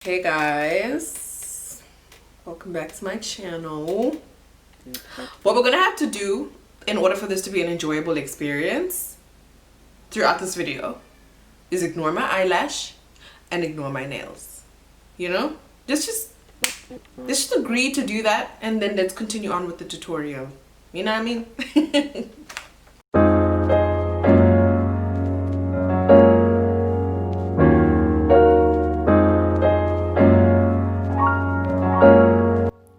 Hey guys, welcome back to my channel. What we're gonna have to do in order for this to be an enjoyable experience throughout this video is ignore my eyelash and ignore my nails. You know, let's just agree to do that, and then let's continue on with the tutorial. You know what I mean?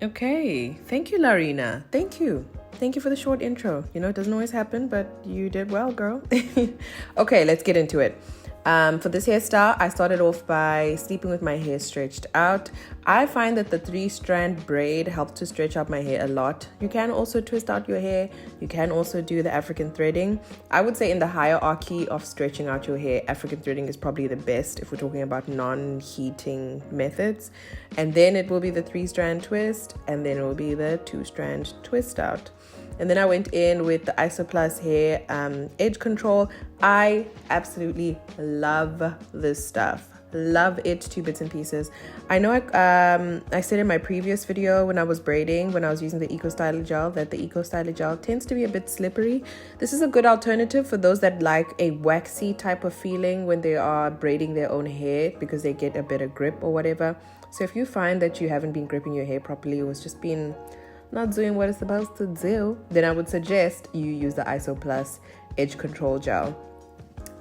Okay, thank you, Laurina. Thank you. Thank you for the short intro. You know, it doesn't always happen, but you did well, girl. Okay, let's get into it. For this hairstyle, I started off by sleeping with my hair stretched out. I find that the 3-strand braid helps to stretch out my hair a lot. You can also twist out your hair. You can also do the African threading. I would say in the hierarchy of stretching out your hair, African threading is probably the best if we're talking about non-heating methods. And then it will be the 3-strand twist, and then it will be the 2-strand twist out. And then I went in with the Isoplus hair edge control. I absolutely love this stuff. Love it to bits and pieces. I know I said in my previous video when I was braiding, when I was using the Eco Styler gel, that the Eco Styler gel tends to be a bit slippery. This is a good alternative for those that like a waxy type of feeling when they are braiding their own hair because they get a better grip or whatever. So if you find that you haven't been gripping your hair properly, or it's just been not doing what it's supposed to do, then I would suggest you use the Isoplus edge control gel.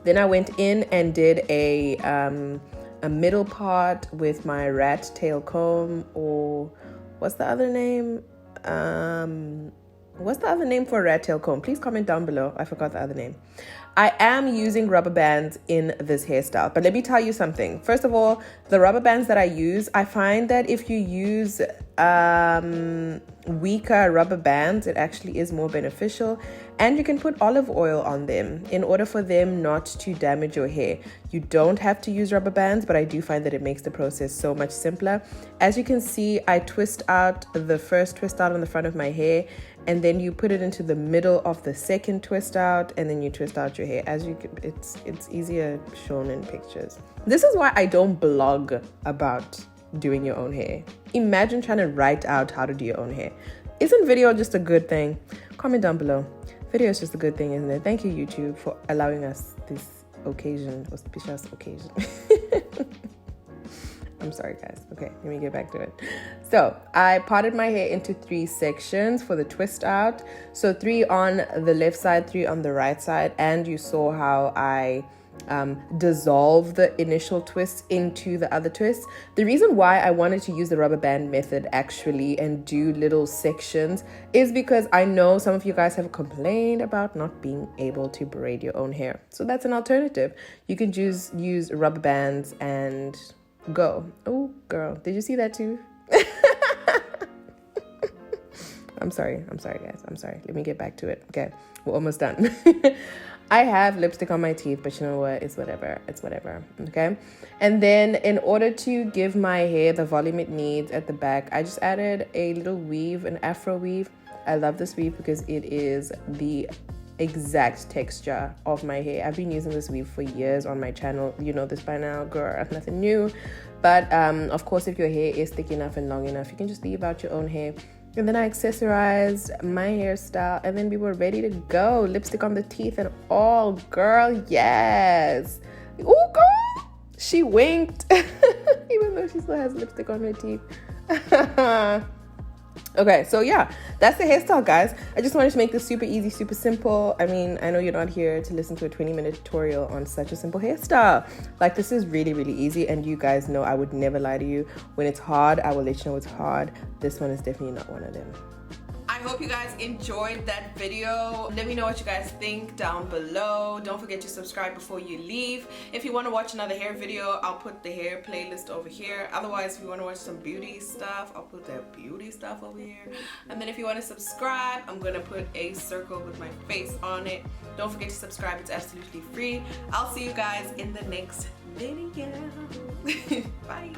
Then I went in and did a middle part with my rat tail comb, or what's the other name? What's the other name for a rat tail comb? Please comment down below. I forgot the other name. I am using rubber bands in this hairstyle, but let me tell you something. First of all, the rubber bands that I use, I find that if you use weaker rubber bands, it actually is more beneficial, and you can put olive oil on them in order for them not to damage your hair. You don't have to use rubber bands, but I do find that it makes the process so much simpler. As you can see, I twist out the first twist out on the front of my hair, and then you put it into the middle of the second twist out, and then you twist out your hair. As you can, it's easier shown in pictures. This is why I don't blog about doing your own hair. Imagine trying to write out how to do your own hair. Isn't video just a good thing? Comment down below. Video is just a good thing, isn't it? Thank you, YouTube, for allowing us this occasion, auspicious occasion. I'm sorry, guys. Okay, let me get back to it. So I parted my hair into 3 sections for the twist out. So 3 on the left side, 3 on the right side. And you saw how I dissolve the initial twist into the other twists. The reason why I wanted to use the rubber band method actually and do little sections is because I know some of you guys have complained about not being able to braid your own hair. So that's an alternative. You can use rubber bands and go. Oh girl, did you see that too? I'm sorry guys, I'm sorry. Let me get back to it. Okay, we're almost done. I have lipstick on my teeth, but you know what? It's whatever. Okay. And then in order to give my hair the volume it needs at the back, I just added a little weave, an afro weave. I love this weave because it is the exact texture of my hair. I've been using this weave for years on my channel. You know this by now, girl. Nothing new. But of course, if your hair is thick enough and long enough, you can just leave out your own hair. And then I accessorized my hairstyle, and then we were ready to go. Lipstick on the teeth and all, girl. Yes. Oh, girl. She winked, even though she still has lipstick on her teeth. Okay, so yeah, that's the hairstyle, guys. I just wanted to make this super easy, super simple. I mean, I know you're not here to listen to a 20-minute tutorial on such a simple hairstyle. Like, this is really, really easy, and you guys know I would never lie to you. When it's hard, I will let you know it's hard. This one is definitely not one of them. I hope you guys enjoyed that video. Let me know what you guys think down below. Don't forget to subscribe before you leave. If you want to watch another hair video, I'll put the hair playlist over here. Otherwise, if you want to watch some beauty stuff, I'll put that beauty stuff over here. And then if you want to subscribe, I'm going to put a circle with my face on it. Don't forget to subscribe. It's absolutely free. I'll see you guys in the next video. Bye.